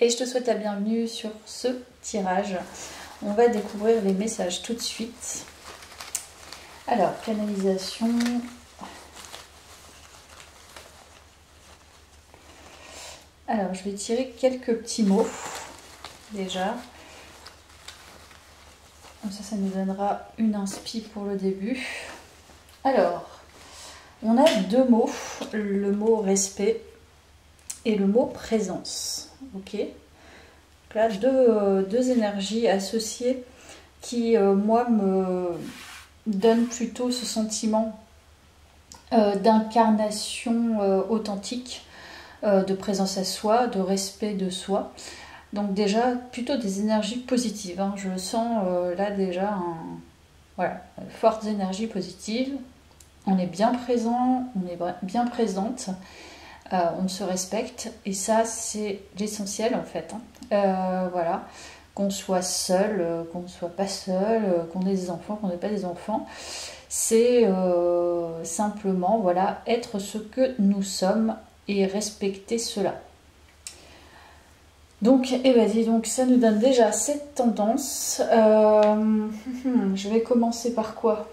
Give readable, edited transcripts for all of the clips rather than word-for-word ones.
Et je te souhaite la bienvenue sur ce tirage. On va découvrir les messages tout de suite. Alors, canalisation. Alors, je vais tirer quelques petits mots déjà. Comme ça nous donnera une inspi pour le début. Alors, on a deux mots, le mot respect et le mot présence. Ok. Donc là, deux énergies associées qui, moi, me donnent plutôt ce sentiment d'incarnation authentique, de présence à soi, de respect de soi. Donc déjà, plutôt des énergies positives. Hein. Je sens là déjà voilà, fortes énergies positives. On est bien présent, on est bien présente. On se respecte et ça c'est l'essentiel en fait. Voilà, qu'on soit seul, qu'on ne soit pas seul, qu'on ait des enfants, qu'on n'ait pas des enfants, c'est simplement voilà, être ce que nous sommes et respecter cela. Donc, et vas-y, donc ça nous donne déjà cette tendance. Je vais commencer par quoi?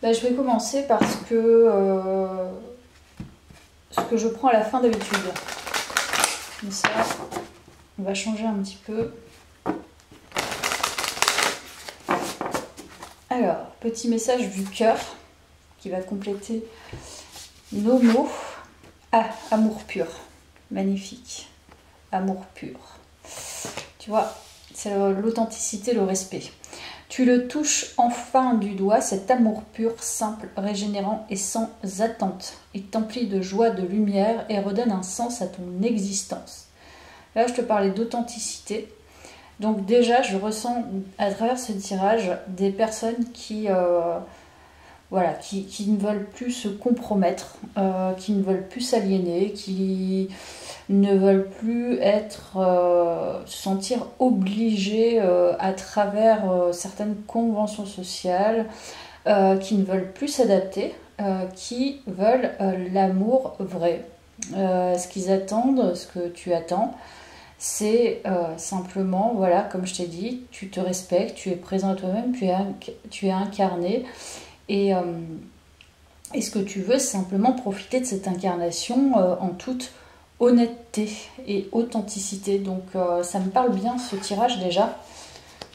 Je vais commencer par ce que je prends à la fin d'habitude. Comme ça, on va changer un petit peu. Alors, petit message du cœur qui va compléter nos mots. Ah, amour pur. Magnifique. Amour pur. Tu vois, c'est l'authenticité, le respect. Tu le touches enfin du doigt, cet amour pur, simple, régénérant et sans attente. Il t'emplit de joie, de lumière et redonne un sens à ton existence. Là, je te parlais d'authenticité. Donc déjà, je ressens à travers ce tirage des personnes qui, voilà, qui ne veulent plus se compromettre, qui ne veulent plus s'aliéner, qui ne veulent plus se sentir obligés à travers certaines conventions sociales, qui ne veulent plus s'adapter, qui veulent l'amour vrai. Ce qu'ils attendent, ce que tu attends, c'est simplement, voilà, comme je t'ai dit, tu te respectes, tu es présent à toi-même, tu es incarné. Et ce que tu veux, c'est simplement profiter de cette incarnation en toute honnêteté et authenticité. Donc ça me parle bien ce tirage déjà.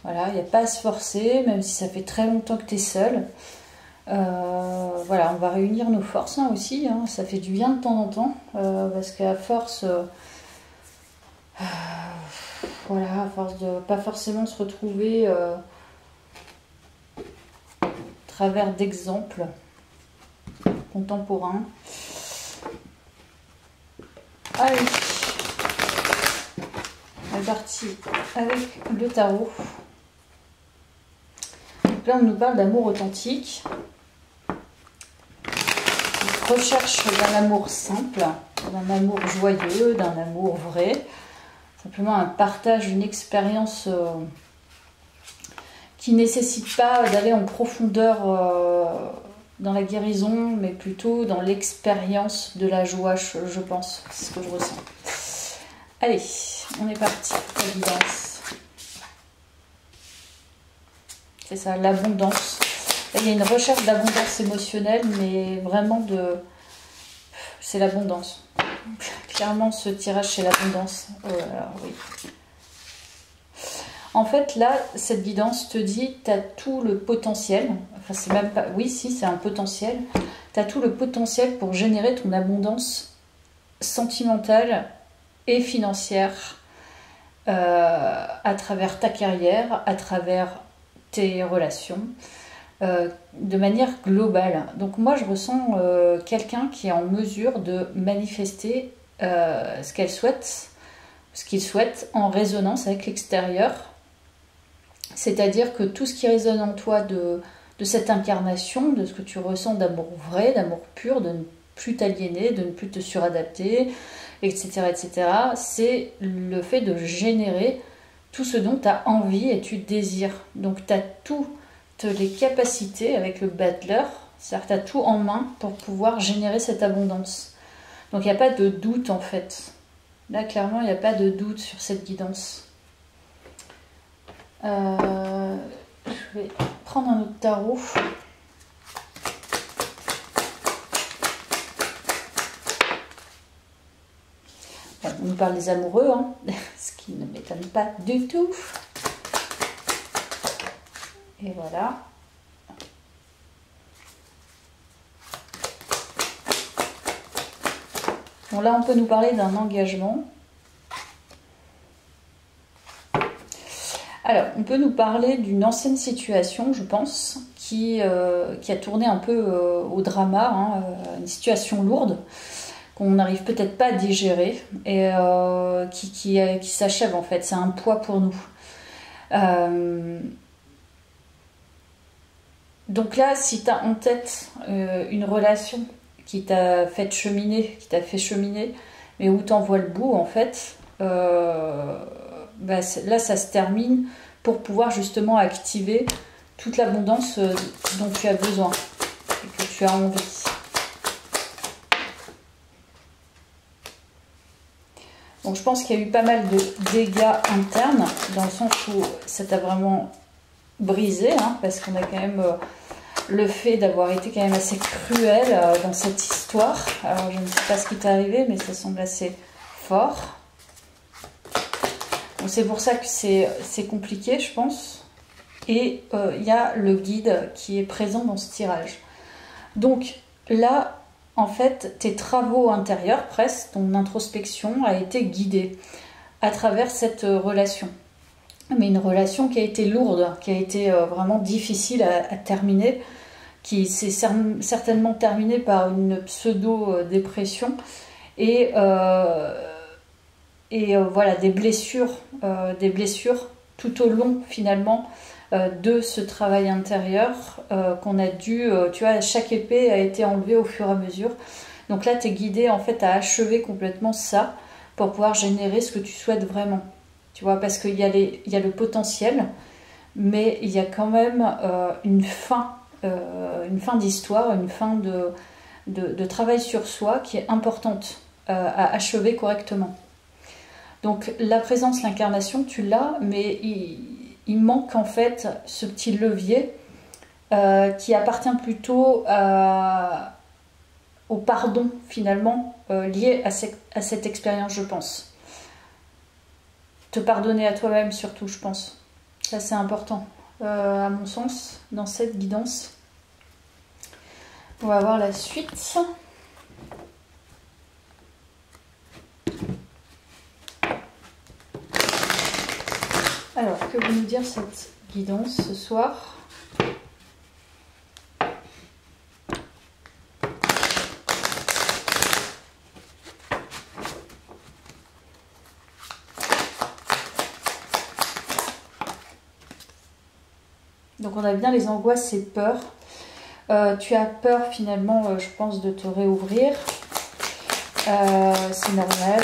Voilà, il n'y a pas à se forcer, même si ça fait très longtemps que tu es seule. Voilà, on va réunir nos forces hein, aussi. Hein, ça fait du bien de temps en temps. Parce qu'à force... voilà, à force de pas forcément se retrouver à travers d'exemples contemporains. Allez, on est parti avec le tarot. Donc là, on nous parle d'amour authentique, recherche d'un amour simple, d'un amour joyeux, d'un amour vrai. Simplement un partage, une expérience qui ne nécessite pas d'aller en profondeur dans la guérison, mais plutôt dans l'expérience de la joie, je pense. C'est ce que je ressens. Allez, on est parti. L'évidence. C'est ça, l'abondance. Il y a une recherche d'abondance émotionnelle, mais vraiment de... C'est l'abondance. Clairement, ce tirage, c'est l'abondance. Alors, oui. En fait, là, cette guidance te dit, tu as tout le potentiel. Enfin, c'est même pas... Oui, si, c'est un potentiel. Tu as tout le potentiel pour générer ton abondance sentimentale et financière à travers ta carrière, à travers tes relations, de manière globale. Donc moi, je ressens quelqu'un qui est en mesure de manifester ce qu'elle souhaite, ce qu'il souhaite en résonance avec l'extérieur. C'est-à-dire que tout ce qui résonne en toi de cette incarnation, de ce que tu ressens d'amour vrai, d'amour pur, de ne plus t'aliéner, de ne plus te suradapter, etc., etc., c'est le fait de générer tout ce dont tu as envie et tu désires. Donc tu as toutes les capacités avec le battleur, c'est-à-dire que tu as tout en main pour pouvoir générer cette abondance. Donc il n'y a pas de doute en fait. Là clairement il n'y a pas de doute sur cette guidance. Je vais prendre un autre tarot. On nous parle des amoureux, hein, ce qui ne m'étonne pas du tout. Et voilà. Bon, là, on peut nous parler d'un engagement. Alors, on peut nous parler d'une ancienne situation, je pense, qui a tourné un peu au drama, hein, une situation lourde, qu'on n'arrive peut-être pas à digérer, et qui s'achève en fait. C'est un poids pour nous. Donc là, si tu as en tête une relation qui t'a fait cheminer, mais où t'en vois le bout en fait, bah là ça se termine pour pouvoir justement activer toute l'abondance dont tu as besoin et que tu as envie. Donc je pense qu'il y a eu pas mal de dégâts internes, dans le sens où ça t'a vraiment brisé, hein, parce qu'on a quand même le fait d'avoir été quand même assez cruel dans cette histoire. Alors je ne sais pas ce qui t'est arrivé, mais ça semble assez fort. Donc c'est pour ça que c'est compliqué, je pense. Et il y a le guide qui est présent dans ce tirage. Donc là, en fait, tes travaux intérieurs, presque, ton introspection a été guidée à travers cette relation. Mais une relation qui a été lourde, qui a été vraiment difficile à terminer, qui s'est certainement terminée par une pseudo-dépression et voilà, des blessures tout au long finalement de ce travail intérieur qu'on a dû, tu vois, chaque épée a été enlevée au fur et à mesure. Donc là, tu es guidé en fait à achever complètement ça pour pouvoir générer ce que tu souhaites vraiment. Tu vois, parce qu'il y a le potentiel, mais il y a quand même une fin d'histoire, une fin de travail sur soi qui est importante à achever correctement. Donc la présence, l'incarnation, tu l'as, mais il manque en fait ce petit levier qui appartient plutôt au pardon finalement lié à cette expérience, je pense. Te pardonner à toi-même surtout, je pense. Ça, c'est important, à mon sens, dans cette guidance. On va voir la suite. Alors, que veut nous dire cette guidance ce soir ? Donc on a bien les angoisses et peurs. Tu as peur finalement, je pense, de te réouvrir. C'est normal.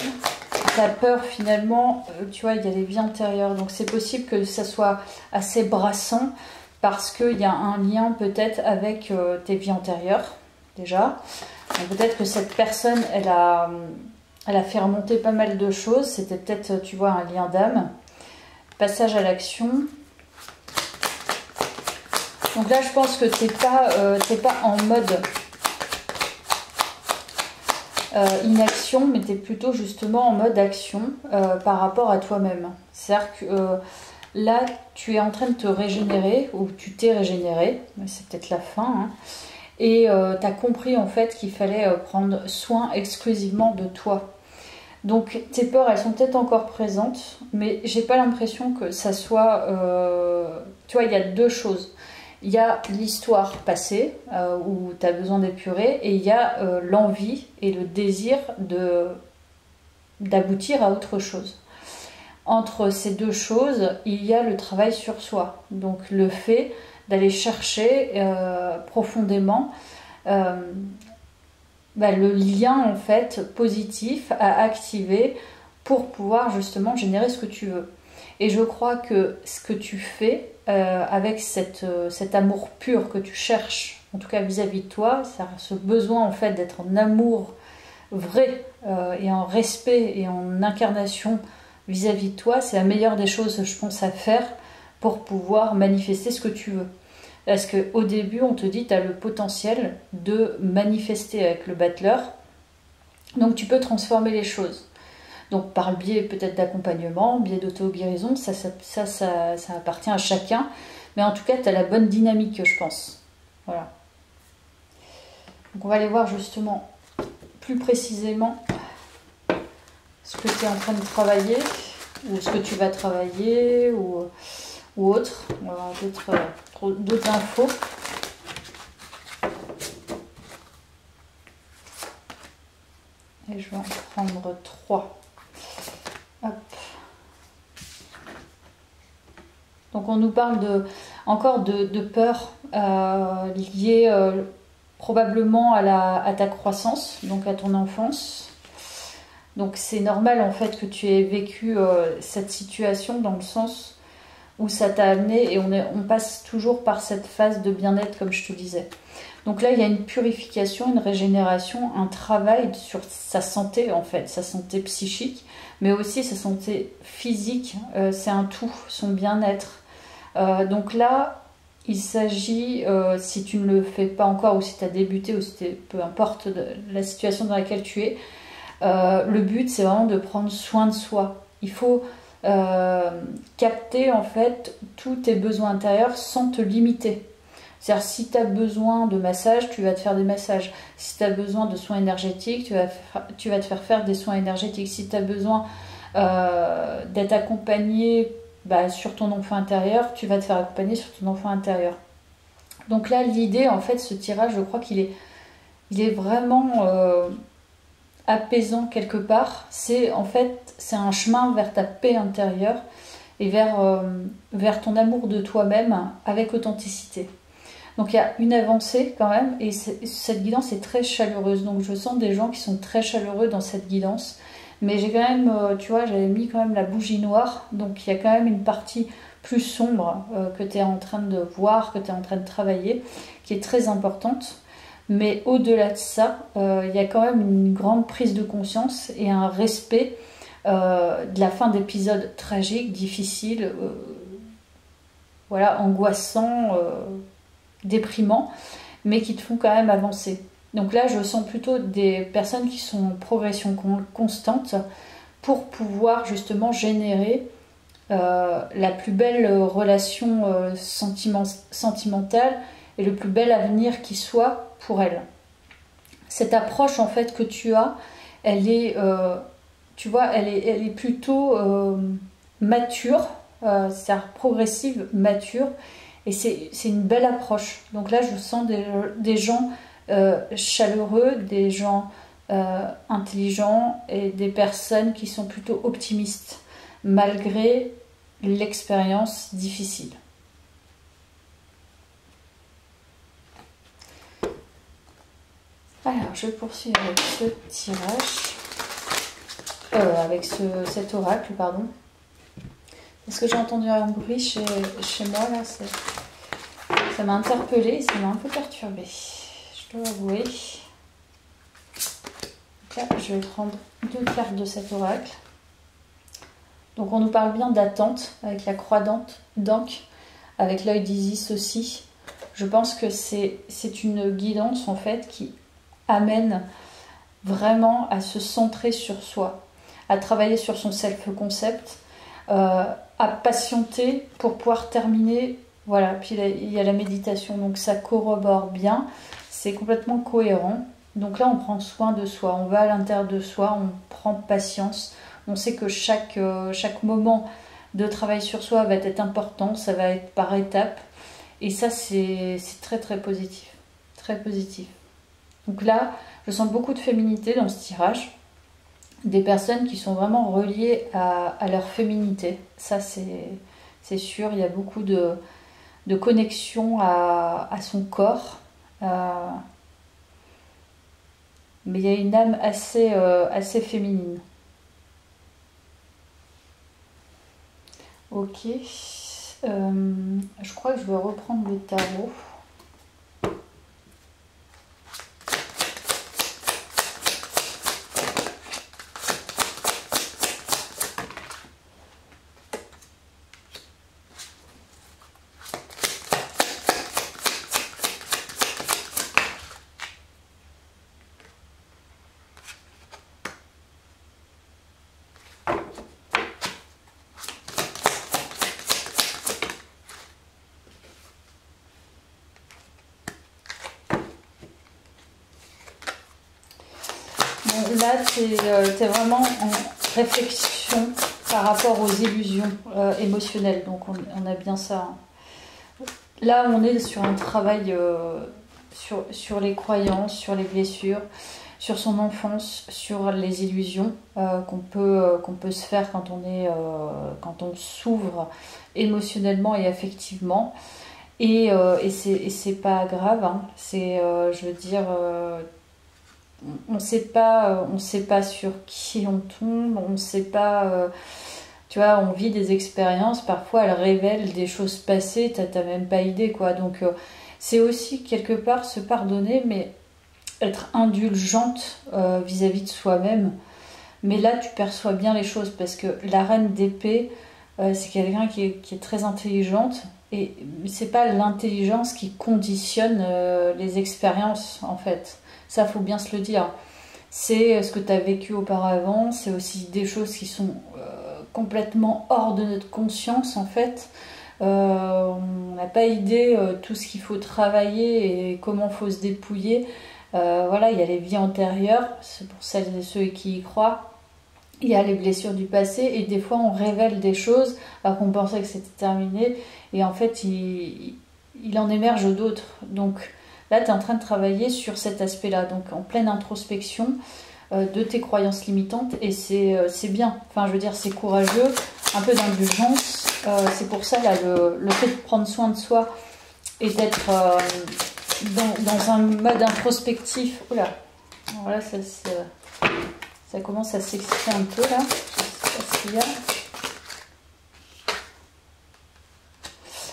Tu as peur finalement, tu vois, il y a les vies antérieures. Donc c'est possible que ça soit assez brassant parce qu'il y a un lien peut-être avec tes vies antérieures déjà. Peut-être que cette personne, elle a fait remonter pas mal de choses. C'était peut-être, tu vois, un lien d'âme. Passage à l'action. Donc là, je pense que tu n'es pas en mode inaction, mais tu es plutôt justement en mode action par rapport à toi-même. C'est-à-dire que là, tu es en train de te régénérer, ou tu t'es régénéré, c'est peut-être la fin, hein, et tu as compris en fait qu'il fallait prendre soin exclusivement de toi. Donc tes peurs, elles sont peut-être encore présentes, mais j'ai pas l'impression que ça soit... tu vois, il y a deux choses. Il y a l'histoire passée où tu as besoin d'épurer, et il y a l'envie et le désir d'aboutir à autre chose. Entre ces deux choses, il y a le travail sur soi. Donc le fait d'aller chercher profondément le lien en fait positif à activer pour pouvoir justement générer ce que tu veux. Et je crois que ce que tu fais avec cet amour pur que tu cherches, en tout cas vis-à-vis de toi, ce besoin en fait d'être en amour vrai et en respect et en incarnation vis-à-vis de toi, c'est la meilleure des choses, je pense, à faire pour pouvoir manifester ce que tu veux. Parce qu'au début, on te dit tu as le potentiel de manifester avec le battleur, donc tu peux transformer les choses. Donc par le biais peut-être d'accompagnement, biais d'auto-guérison, ça appartient à chacun. Mais en tout cas, tu as la bonne dynamique, je pense. Voilà. Donc on va aller voir justement plus précisément ce que tu es en train de travailler, ou ce que tu vas travailler, ou autre. On va avoir d'autres infos. Et je vais en prendre 3. Hop. Donc on nous parle encore de peur liée probablement à ta croissance, donc à ton enfance. Donc c'est normal en fait que tu aies vécu cette situation dans le sens où ça t'a amené, et on passe toujours par cette phase de bien-être comme je te disais. Donc là il y a une purification, une régénération, un travail sur sa santé en fait, sa santé psychique, mais aussi sa santé physique, c'est un tout, son bien-être. Donc là, il s'agit, si tu ne le fais pas encore, ou si tu as débuté, ou si peu importe la situation dans laquelle tu es, le but c'est vraiment de prendre soin de soi. Il faut capter en fait tous tes besoins intérieurs sans te limiter. C'est-à-dire si tu as besoin de massage, tu vas te faire des massages. Si tu as besoin de soins énergétiques, tu vas te faire des soins énergétiques. Si tu as besoin d'être accompagné sur ton enfant intérieur, tu vas te faire accompagner sur ton enfant intérieur. Donc là, l'idée, en fait, ce tirage, je crois qu'il est vraiment apaisant quelque part. C'est un chemin vers ta paix intérieure et vers ton amour de toi-même avec authenticité. Donc il y a une avancée quand même, et cette guidance est très chaleureuse. Donc je sens des gens qui sont très chaleureux dans cette guidance. Mais j'ai quand même, tu vois, j'avais mis quand même la bougie noire. Donc il y a quand même une partie plus sombre que tu es en train de voir, que tu es en train de travailler, qui est très importante. Mais au-delà de ça, il y a quand même une grande prise de conscience et un respect de la fin d'épisodes tragiques, difficiles, angoissants, déprimants, mais qui te font quand même avancer. Donc là, je sens plutôt des personnes qui sont en progression constante pour pouvoir justement générer la plus belle relation sentimentale et le plus bel avenir qui soit pour elles. Cette approche en fait que tu as, elle est, tu vois, elle est plutôt mature, c'est-à-dire progressive, mature, et c'est une belle approche. Donc là, je sens des gens chaleureux, des gens intelligents et des personnes qui sont plutôt optimistes malgré l'expérience difficile. Alors, je poursuis avec ce tirage, avec cet oracle, pardon. Est-ce que j'ai entendu un bruit chez moi là? Ça m'a interpellée, ça m'a un peu perturbée, je dois avouer. Donc là, je vais prendre 2 cartes de cet oracle. Donc on nous parle bien d'attente, avec la croix d'Ankh, avec l'œil d'Isis aussi. Je pense que c'est une guidance en fait qui amène vraiment à se centrer sur soi, à travailler sur son self-concept, à patienter pour pouvoir terminer. Voilà, puis il y a la méditation, donc ça corrobore bien, c'est complètement cohérent. Donc là, on prend soin de soi, on va à l'intérieur de soi, on prend patience. On sait que chaque moment de travail sur soi va être important, ça va être par étapes. Et ça, c'est très très positif. Très positif. Donc là, je sens beaucoup de féminité dans ce tirage. Des personnes qui sont vraiment reliées à leur féminité. Ça, c'est sûr. Il y a beaucoup de connexion à son corps. Mais il y a une âme assez féminine. Ok. Je crois que je vais reprendre le tarot. Là, tu es vraiment en réflexion par rapport aux illusions émotionnelles. Donc, on a bien ça. Là, on est sur un travail sur les croyances, sur les blessures, sur son enfance, sur les illusions qu'on peut se faire quand on s'ouvre émotionnellement et affectivement. Et c'est pas grave, hein. Je veux dire, on sait pas sur qui on tombe, on sait pas. Tu vois, on vit des expériences, parfois elles révèlent des choses passées, t'as même pas idée, quoi. Donc c'est aussi quelque part se pardonner, mais être indulgente vis-à-vis de soi-même. Mais là, tu perçois bien les choses, parce que la reine d'épée, c'est quelqu'un qui est très intelligente, et c'est pas l'intelligence qui conditionne les expériences, en fait. Ça, faut bien se le dire. C'est ce que tu as vécu auparavant, c'est aussi des choses qui sont complètement hors de notre conscience, en fait. On n'a pas idée tout ce qu'il faut travailler et comment il faut se dépouiller. Voilà, il y a les vies antérieures, c'est pour celles et ceux qui y croient. Il y a les blessures du passé, et des fois on révèle des choses alors qu'on pensait que c'était terminé, et en fait il en émerge d'autres. Donc là, tu es en train de travailler sur cet aspect-là, donc en pleine introspection de tes croyances limitantes, et c'est bien. Enfin, je veux dire, c'est courageux, un peu d'indulgence. C'est pour ça, là, le fait de prendre soin de soi et d'être dans un mode introspectif. Oula, alors là, ça commence à s'exciter un peu, là. Je sais pas ce qu'il y a.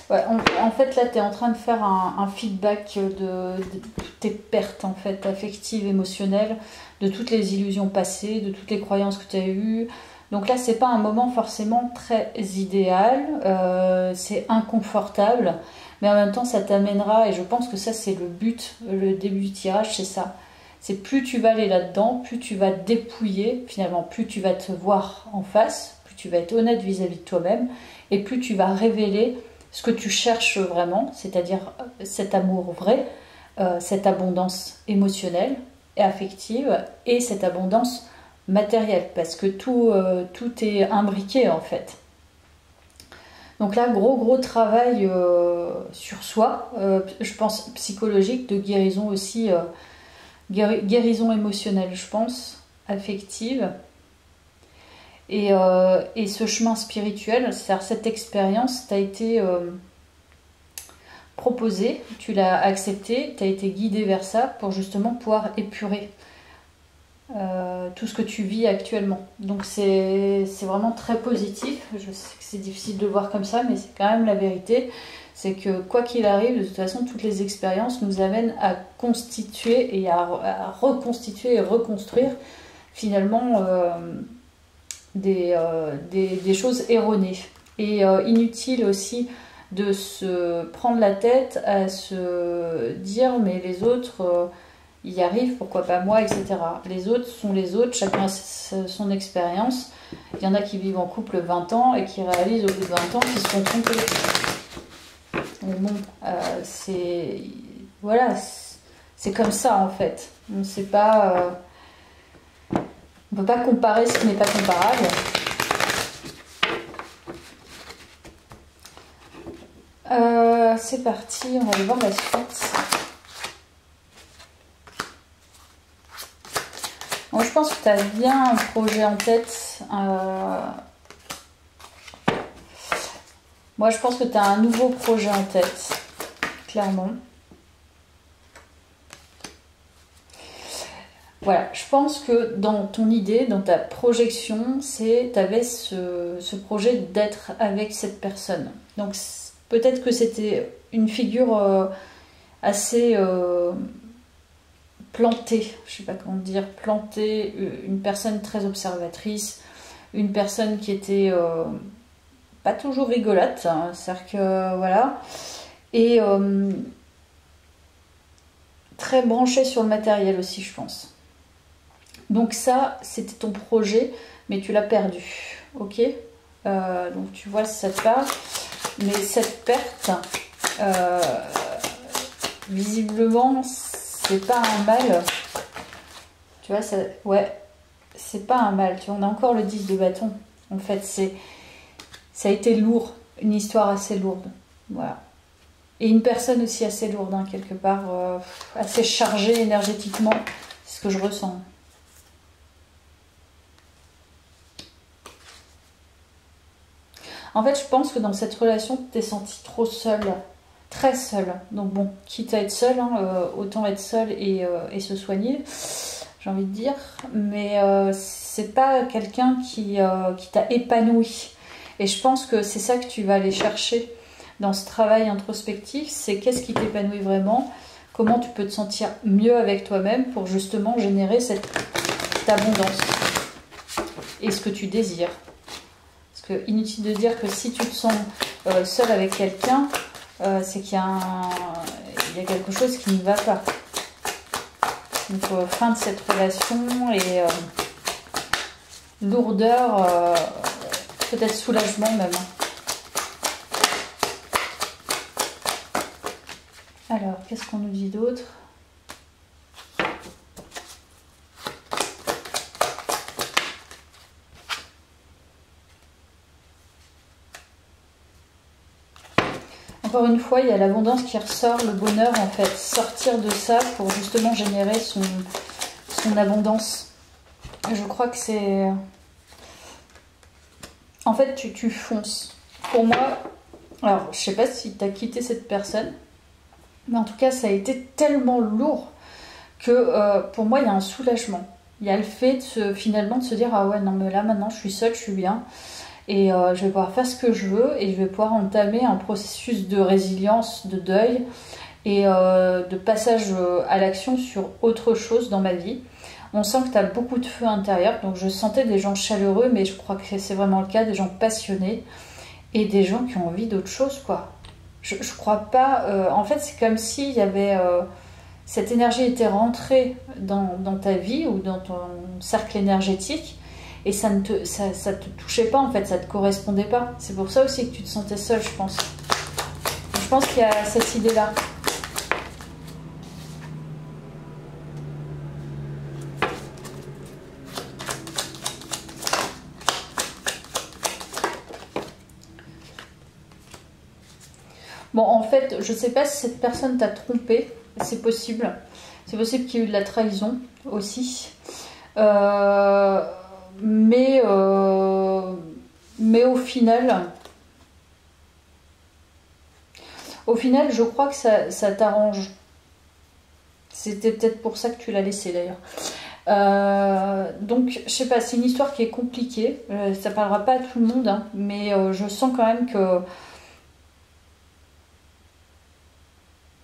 Ouais, en fait, là, tu es en train de faire un feedback de toutes tes pertes, en fait, affectives, émotionnelles, de toutes les illusions passées, de toutes les croyances que tu as eues. Donc là, c'est pas un moment forcément très idéal, c'est inconfortable, mais en même temps, ça t'amènera, et je pense que ça, c'est le but, le début du tirage, c'est ça. C'est plus tu vas aller là-dedans, plus tu vas te dépouiller, finalement, plus tu vas te voir en face, plus tu vas être honnête vis-à-vis de toi-même, et plus tu vas révéler ce que tu cherches vraiment, c'est-à-dire cet amour vrai, cette abondance émotionnelle et affective, et cette abondance matérielle, parce que tout est imbriqué, en fait. Donc là, gros travail sur soi, je pense psychologique, de guérison aussi, guérison émotionnelle, je pense, affective. Et ce chemin spirituel, c'est-à-dire cette expérience, t'a été proposée, tu l'as acceptée, tu as été guidée vers ça pour justement pouvoir épurer tout ce que tu vis actuellement. Donc c'est vraiment très positif. Je sais que c'est difficile de le voir comme ça, mais c'est quand même la vérité. C'est que quoi qu'il arrive, de toute façon, toutes les expériences nous amènent à constituer et à reconstituer et reconstruire finalement des choses erronées. Et inutile aussi de se prendre la tête à se dire mais les autres y arrivent, pourquoi pas moi, etc. Les autres sont les autres, chacun a son expérience. Il y en a qui vivent en couple 20 ans et qui réalisent au bout de 20 ans qu'ils se sont trompés. Mais bon, voilà, c'est comme ça en fait. On sait pas, on peut pas comparer ce qui n'est pas comparable. C'est parti, on va aller voir la suite. Bon, je pense que tu as bien un projet en tête. Moi, je pense que tu as un nouveau projet en tête, clairement. Voilà, je pense que dans ton idée, dans ta projection, tu avais ce projet d'être avec cette personne. Donc, peut-être que c'était une figure assez plantée, je sais pas comment dire, plantée, une personne très observatrice, une personne qui était pas toujours rigolote, hein, c'est-à-dire que voilà, et très branchée sur le matériel aussi, je pense. Donc ça, c'était ton projet, mais tu l'as perdu, ok, donc tu vois, ça te parle, mais cette perte, visiblement, c'est pas un mal, tu vois, ça, ouais, c'est pas un mal. Tu vois, on a encore le 10 de bâton. En fait, ça a été lourd, une histoire assez lourde. Voilà. Et une personne aussi assez lourde, hein, quelque part, assez chargée énergétiquement. C'est ce que je ressens. En fait, je pense que dans cette relation, tu t'es sentie trop seule, très seule. Donc bon, quitte à être seule, hein, autant être seule et se soigner, j'ai envie de dire. Mais c'est pas quelqu'un qui t'a épanoui. Et je pense que c'est ça que tu vas aller chercher dans ce travail introspectif, c'est qu'est-ce qui t'épanouit vraiment, comment tu peux te sentir mieux avec toi-même pour justement générer cette abondance et ce que tu désires. Parce que inutile de dire que si tu te sens seul avec quelqu'un, c'est qu'il y a quelque chose qui ne va pas. Donc fin de cette relation et lourdeur, peut-être soulagement même. Alors, qu'est-ce qu'on nous dit d'autre? Encore une fois, il y a l'abondance qui ressort, le bonheur en fait. Sortir de ça pour justement générer son abondance. Je crois que c'est... En fait, tu fonces. Pour moi, alors je sais pas si tu as quitté cette personne, mais en tout cas, ça a été tellement lourd que pour moi, il y a un soulagement. Il y a le fait finalement de se dire, ah ouais, non mais là maintenant je suis seule, je suis bien. Et je vais pouvoir faire ce que je veux et je vais pouvoir entamer un processus de résilience, de deuil et de passage à l'action sur autre chose dans ma vie. On sent que tu as beaucoup de feu intérieur, donc je sentais des gens chaleureux, mais je crois que c'est vraiment le cas, des gens passionnés et des gens qui ont envie d'autre chose, quoi. Je crois pas... en fait, c'est comme s'il y avait... cette énergie était rentrée dans ta vie ou dans ton cercle énergétique et ça te touchait pas en fait, ça te correspondait pas. C'est pour ça aussi que tu te sentais seule, je pense. Je pense qu'il y a cette idée-là. Bon, en fait, je sais pas si cette personne t'a trompé, c'est possible. C'est possible qu'il y ait eu de la trahison aussi. Mais au final, je crois que ça t'arrange. C'était peut-être pour ça que tu l'as laissé d'ailleurs. Donc, je sais pas, c'est une histoire qui est compliquée. Ça parlera pas à tout le monde, hein, mais je sens quand même que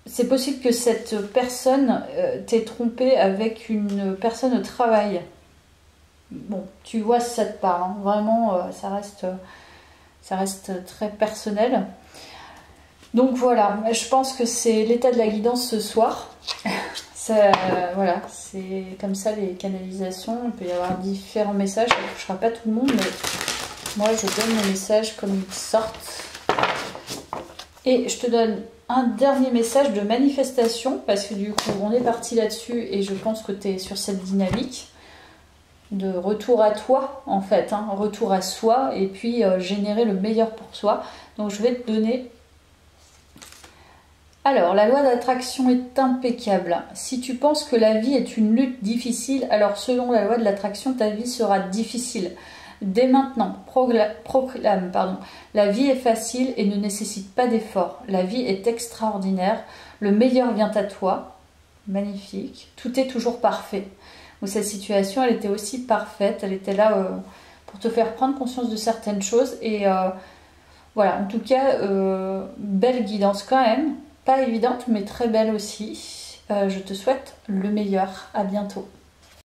c'est possible que cette personne t'ait trompé avec une personne au travail. Bon, tu vois si ça te parle, hein. Vraiment, ça reste très personnel. Donc voilà, je pense que c'est l'état de la guidance ce soir. Voilà, c'est comme ça les canalisations. Il peut y avoir différents messages, ça ne touchera pas tout le monde, mais moi je donne mes messages comme ils sortent. Et je te donne un dernier message de manifestation, parce que du coup on est parti là-dessus et je pense que tu es sur cette dynamique de retour à toi en fait, hein, retour à soi et puis générer le meilleur pour soi. Donc je vais te donner... Alors, la loi d'attraction est impeccable. Si tu penses que la vie est une lutte difficile, alors selon la loi de l'attraction, ta vie sera difficile. Dès maintenant, proclame, la vie est facile et ne nécessite pas d'effort. La vie est extraordinaire. Le meilleur vient à toi. Magnifique. Tout est toujours parfait. Donc cette situation, elle était aussi parfaite. Elle était là pour te faire prendre conscience de certaines choses. Et voilà, en tout cas, belle guidance quand même. Pas évidente, mais très belle aussi. Je te souhaite le meilleur. À bientôt.